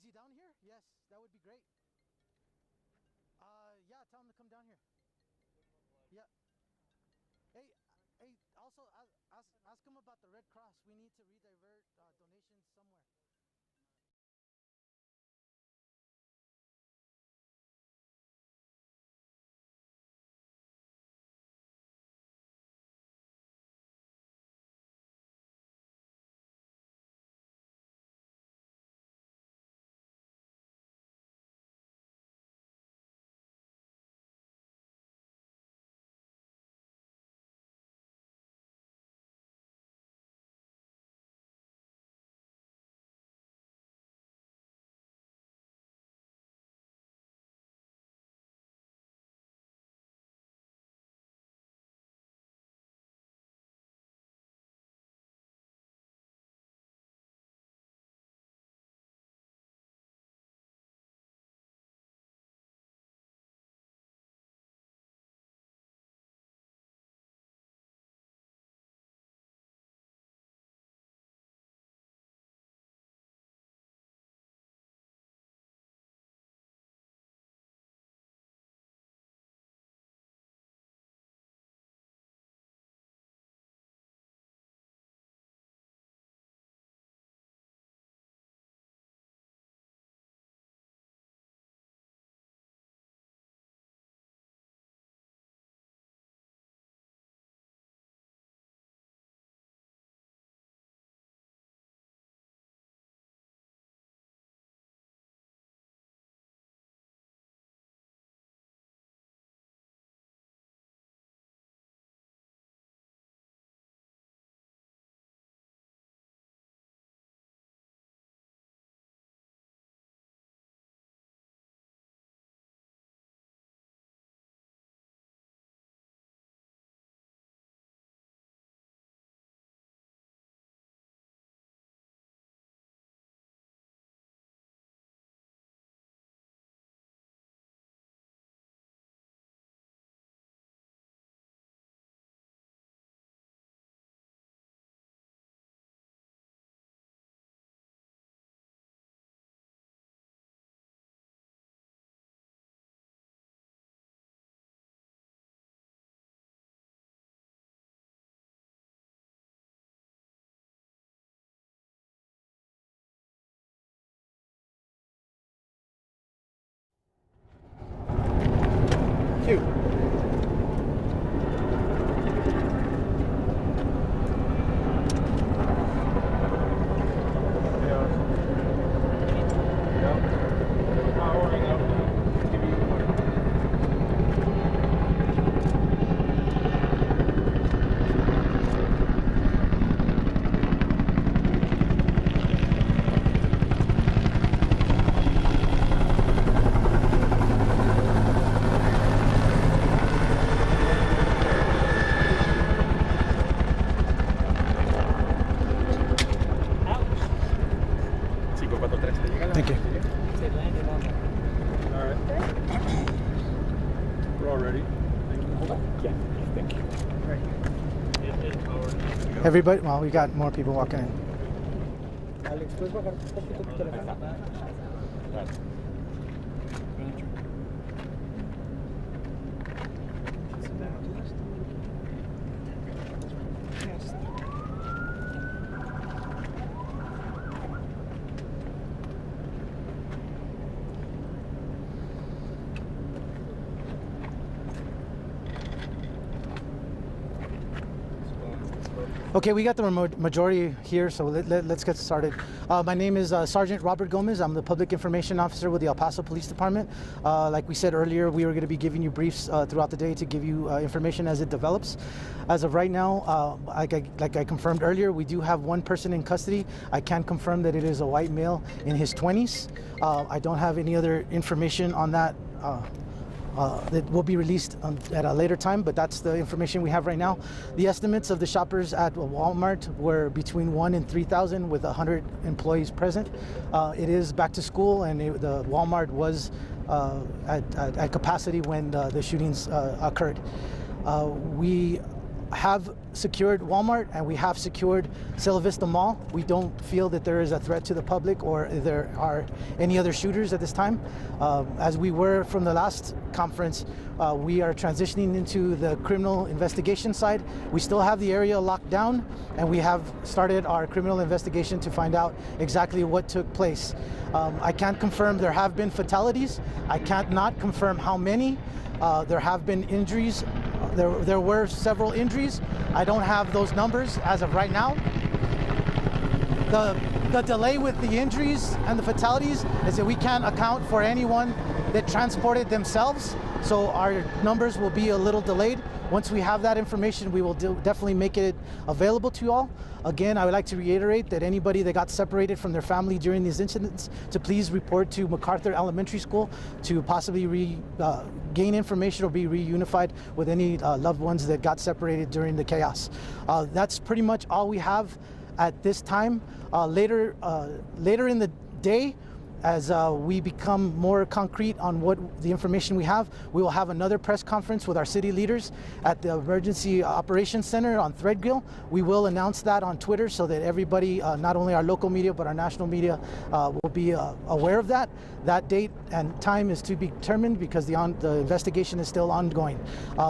Is he down here? Yes, that would be great. Yeah, tell him to come down here. Yeah. Hey, hey. Also, ask him about the Red Cross. We need to redivert donations somewhere. Cute. Thank you. All right. We're all ready. Yeah, thank you. Everybody, well, we got more people walking in. Alex, ¿puedes bajar un poquito tu teléfono? Okay, we got the majority here, so let's get started. My name is Sergeant Robert Gomez. I'm the Public Information Officer with the El Paso Police Department. Like we said earlier, we were going to be giving you briefs throughout the day to give you information as it develops. As of right now, like I confirmed earlier, we do have one person in custody. I can confirm that it is a white male in his 20s. I don't have any other information on that. That will be released at a later time, but that's the information we have right now. The estimates of the shoppers at Walmart were between 1,000 and 3,000 with 100 employees present. It is back to school, and the Walmart was at capacity when the shootings occurred. We have secured Walmart and we have secured Sila Vista Mall. We don't feel that there is a threat to the public or there are any other shooters at this time. As we were from the last conference, we are transitioning into the criminal investigation side. We still have the area locked down and we have started our criminal investigation to find out exactly what took place. I can't confirm there have been fatalities. I can't not confirm how many. There have been injuries. There were several injuries. I don't have those numbers as of right now. The delay with the injuries and the fatalities is that we can't account for anyone that transported themselves. So our numbers will be a little delayed. Once we have that information, we will definitely make it available to you all. Again, I would like to reiterate that anybody that got separated from their family during these incidents to please report to MacArthur Elementary School to possibly gain information or be reunified with any loved ones that got separated during the chaos. That's pretty much all we have at this time. Later in the day, as we become more concrete on what the information we have, we will have another press conference with our city leaders at the Emergency Operations Center on Threadgill. We will announce that on Twitter so that everybody, not only our local media, but our national media will be aware of that. That date and time is to be determined because the investigation is still ongoing.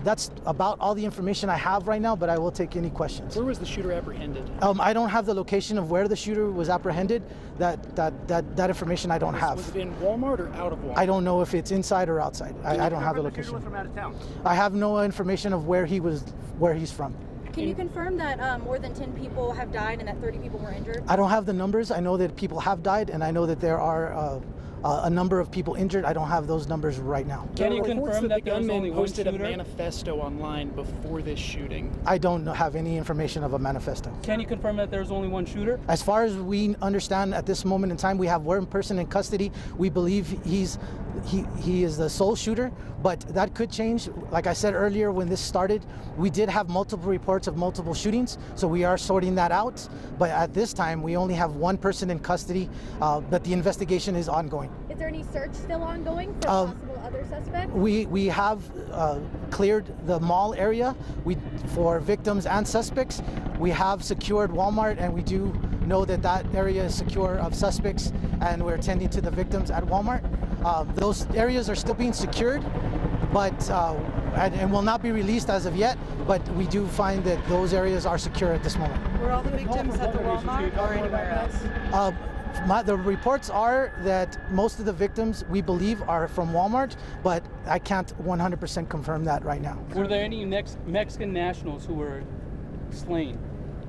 That's about all the information I have right now, but I will take any questions. Where was the shooter apprehended? I don't have the location of where the shooter was apprehended. That information I don't have. Was it in Walmart or out of Walmart? I don't know if it's inside or outside. I don't have the location. Was from out of town. I have no information of where he's from. Can you confirm that more than 10 people have died and that 30 people were injured? I don't have the numbers. I know that people have died, and I know that there are a number of people injured. I don't have those numbers right now. Can you confirm that the gunman posted a manifesto online before this shooting? I don't have any information of a manifesto. Can you confirm that there's only one shooter? As far as we understand at this moment in time, we have one person in custody. We believe he is the sole shooter, but that could change. Like I said earlier, when this started, we did have multiple reports of multiple shootings, so we are sorting that out. But at this time, we only have one person in custody, but the investigation is ongoing. Is there any search still ongoing for possible other suspects? We have cleared the mall area for victims and suspects. We have secured Walmart, and we do know that area is secure of suspects, and we're attending to the victims at Walmart. Those areas are still being secured, but and will not be released as of yet, but we do find that those areas are secure at this moment. Were all the victims at the Walmart or anywhere else? The reports are that most of the victims, we believe, are from Walmart, but I can't 100% confirm that right now. Were there any Mexican nationals who were slain?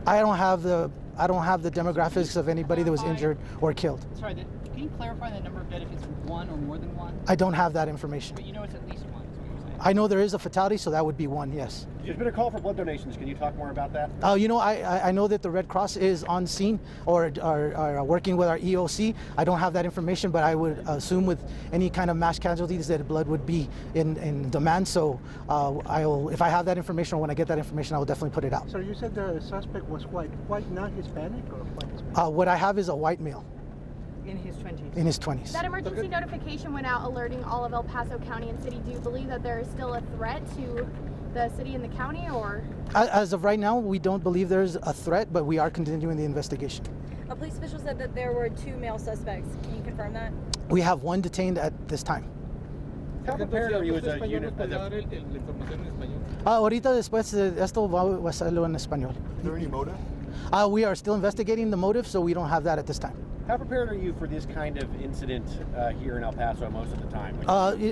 I don't have the demographics of anybody that was injured or killed. Sorry, can you clarify the number of dead if it's one or more than one? I don't have that information. But you know it's at least one, is what you're saying? I know there is a fatality, so that would be one, yes. There's been a call for blood donations. Can you talk more about that? I know that the Red Cross is on scene or are working with our EOC. I don't have that information, but I would assume with any kind of mass casualties that blood would be in demand. So if I have that information or when I get that information, I will definitely put it out. So you said the suspect was white. White, not Hispanic, or white Hispanic? What I have is a white male. In his 20s. In his 20s. That emergency notification went out alerting all of El Paso County and City. Do you believe that there is still a threat to the city and the county, or? As of right now, we don't believe there's a threat, but we are continuing the investigation. A police official said that there were 2 male suspects. Can you confirm that? We have 1 detained at this time. How prepared are you as a unit? Ahorita después esto va a hacerlo en español. Is there any motive? We are still investigating the motive, so we don't have that at this time. How prepared are you for this kind of incident here in El Paso most of the time?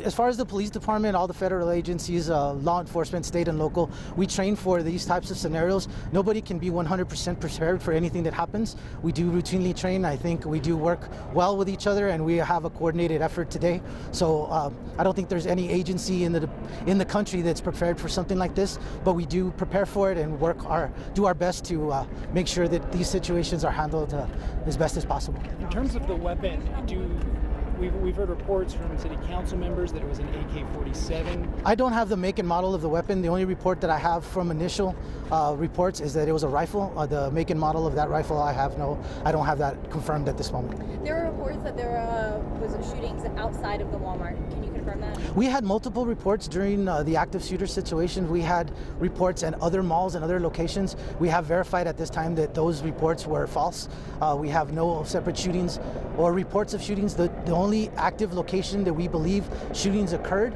As far as the police department, all the federal agencies, law enforcement, state and local, we train for these types of scenarios. Nobody can be 100% prepared for anything that happens. We do routinely train. I think we do work well with each other, and we have a coordinated effort today. So I don't think there's any agency in the country that's prepared for something like this, but we do prepare for it and do our best to make sure that these situations are handled as best as possible. In terms of the weapon, we've heard reports from city council members that it was an AK-47. I don't have the make and model of the weapon. The only report that I have from initial reports is that it was a rifle. The make and model of that rifle, I don't have that confirmed at this moment. There were reports that there was shootings outside of the Walmart. Can you confirm confirm that? We had multiple reports during the active shooter situation. We had reports at other malls and other locations. We have verified at this time that those reports were false. We have no separate shootings or reports of shootings. The only active location that we believe shootings occurred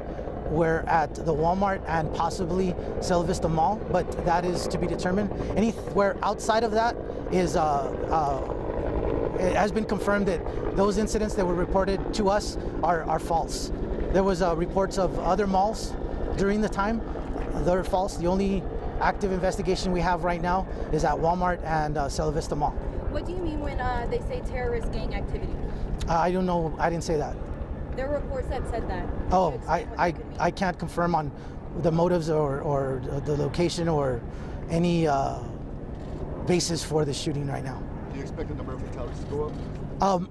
were at the Walmart and possibly Sela Vista Mall, but that is to be determined. Anywhere outside of that is it has been confirmed that those incidents that were reported to us are false. There was reports of other malls during the time. They're false. The only active investigation we have right now is at Walmart and Sela Vista Mall. What do you mean when they say terrorist gang activity? I don't know. I didn't say that. There were reports that said that. Oh, I can't confirm on the motives or the location or any basis for the shooting right now. Do you expect the number of fatalities to go up?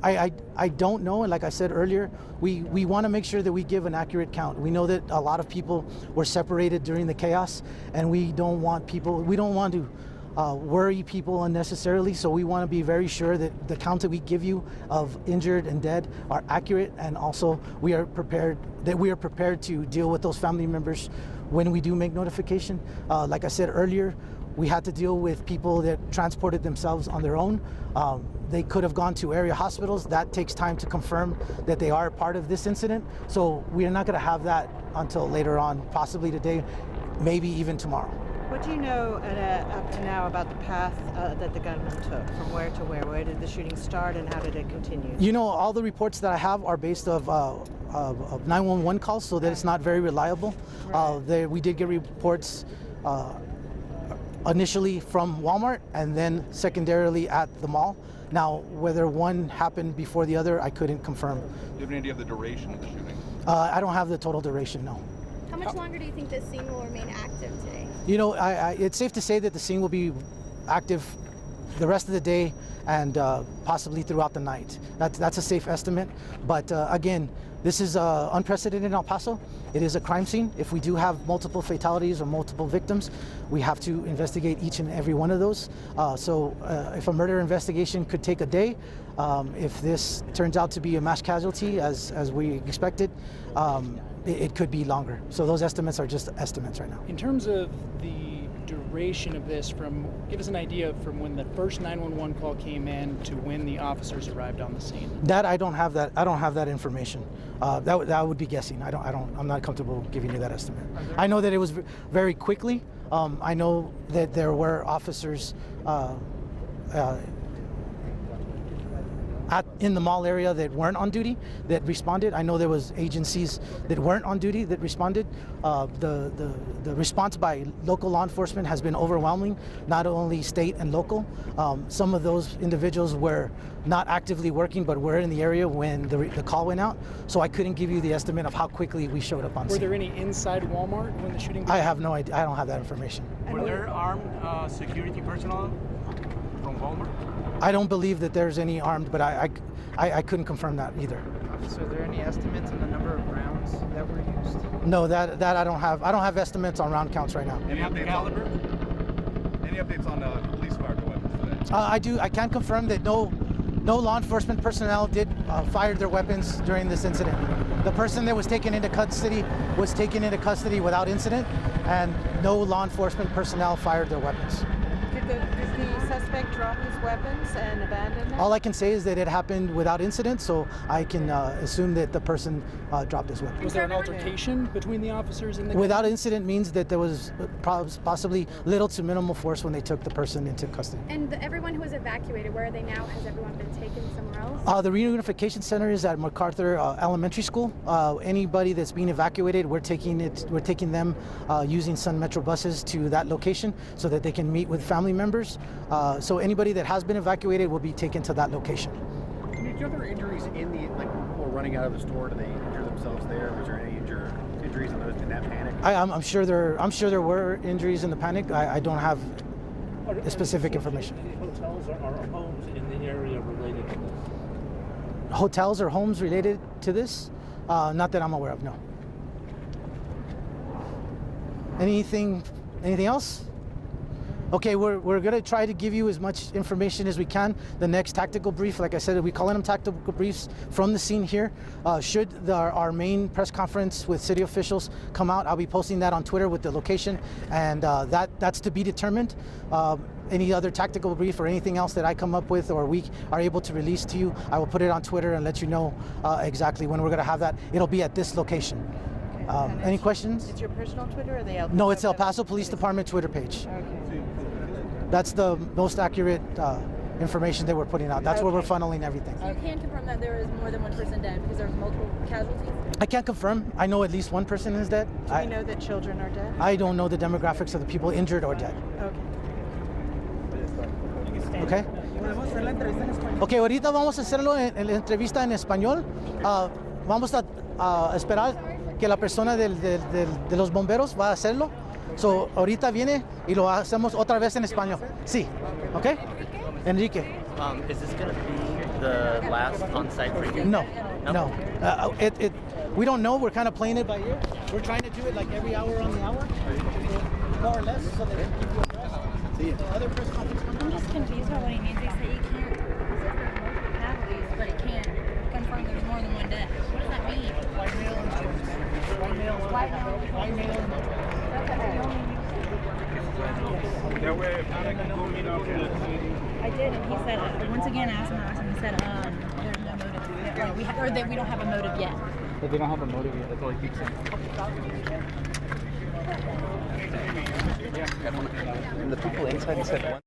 I don't know, and like I said earlier, we want to make sure that we give an accurate count. We know that a lot of people were separated during the chaos, and we don't want to worry people unnecessarily, so we want to be very sure that the counts that we give you of injured and dead are accurate, and also we are prepared to deal with those family members when we do make notification. Like I said earlier, we had to deal with people that transported themselves on their own. They could have gone to area hospitals. That takes time to confirm that they are part of this incident. So we are not going to have that until later on, possibly today, maybe even tomorrow. What do you know up to now about the path that the gunman took? From where to where? Where did the shooting start and how did it continue? You know, all the reports that I have are based of 911 calls, so that it's not very reliable. Right. We did get reports initially from Walmart and then secondarily at the mall. Now, whether one happened before the other, I couldn't confirm. Do you have any idea of the duration of the shooting? I don't have the total duration, no. How much longer do you think this scene will remain active today? You know, it's safe to say that the scene will be active the rest of the day and possibly throughout the night. That's a safe estimate. But again, this is unprecedented in El Paso. It is a crime scene. If we do have multiple fatalities or multiple victims, we have to investigate each and every one of those. So if a murder investigation could take a day, if this turns out to be a mass casualty as we expected, it could be longer. So those estimates are just estimates right now. In terms of the duration of this, give us an idea from when the first 911 call came in to when the officers arrived on the scene. That I don't have that. I don't have that information. That would be guessing. I'm not comfortable giving you that estimate. I know that it was very quickly. I know that there were officers in the mall area that weren't on duty that responded. I know there was agencies that weren't on duty that responded. The response by local law enforcement has been overwhelming, not only state and local. Some of those individuals were not actively working but were in the area when the call went out, so I couldn't give you the estimate of how quickly we showed up on scene. Were there any inside Walmart when the shooting began? I have no idea. I don't have that information. Were there armed security personnel from Walmart? I don't believe that there's any armed, but I couldn't confirm that either. So are there any estimates on the number of rounds that were used? No, that I don't have. I don't have estimates on round counts right now. Any updates on police fired weapons today? I can confirm that no law enforcement personnel did fire their weapons during this incident. The person that was taken into custody was taken into custody without incident, and no law enforcement personnel fired their weapons. Did the suspect drop his weapons and abandon them? All I can say is that it happened without incident, so I can assume that the person dropped his weapon. Was there an altercation between the officers and the Without incident means that there was possibly little to minimal force when they took the person into custody. And everyone who was evacuated, where are they now? Has everyone been taken somewhere else? The reunification center is at MacArthur Elementary School. Anybody that's being evacuated, we're taking them using Sun Metro buses to that location so that they can meet with family members. So anybody that has been evacuated will be taken to that location. Did other injuries in the people running out of the store? Did they injure themselves there? Was there any injuries in that panic? I'm sure there were injuries in the panic. I don't have specific information. Hotels or homes in the area related to this? Hotels or homes related to this? Not that I'm aware of, no. Anything else? Okay, we're going to try to give you as much information as we can. The next tactical brief, like I said, we call them tactical briefs from the scene here. Should our main press conference with city officials come out, I'll be posting that on Twitter with the location, and that's to be determined. Any other tactical brief or anything else that I come up with or we are able to release to you, I will put it on Twitter and let you know exactly when we're going to have that. It'll be at this location. Any questions? It's your personal Twitter or the El Paso? No, it's El Paso Police Department Twitter page. Okay. That's the most accurate information that we're putting out. That's where we're funneling everything. You can confirm that there is more than one person dead because there's multiple casualties? I can't confirm. I know at least one person is dead. Do we know that children are dead? I don't know the demographics of the people injured or dead. Okay. Okay. Ok, ahorita vamos a hacerlo en la entrevista en español. Vamos a esperar que la persona de los bomberos va a hacerlo. So, ahorita viene y lo hacemos otra vez en español. Sí. Ok. Enrique. Is this going to be the last on-site briefing? No. We don't know. We're kind of playing it by ear. We're trying to do it like every hour on the hour, more or less, so that we can do it. Other press conference. I'm just confused about what he means. They say you can't, casualties, but it can't confirm there's more than one dead. What does that mean? White male insurance. White male. I did, and he said, once again, I asked him, he said, there's no motive. Like we don't have a motive yet. But they don't have a motive yet. That's all he keeps saying. And the people inside said one.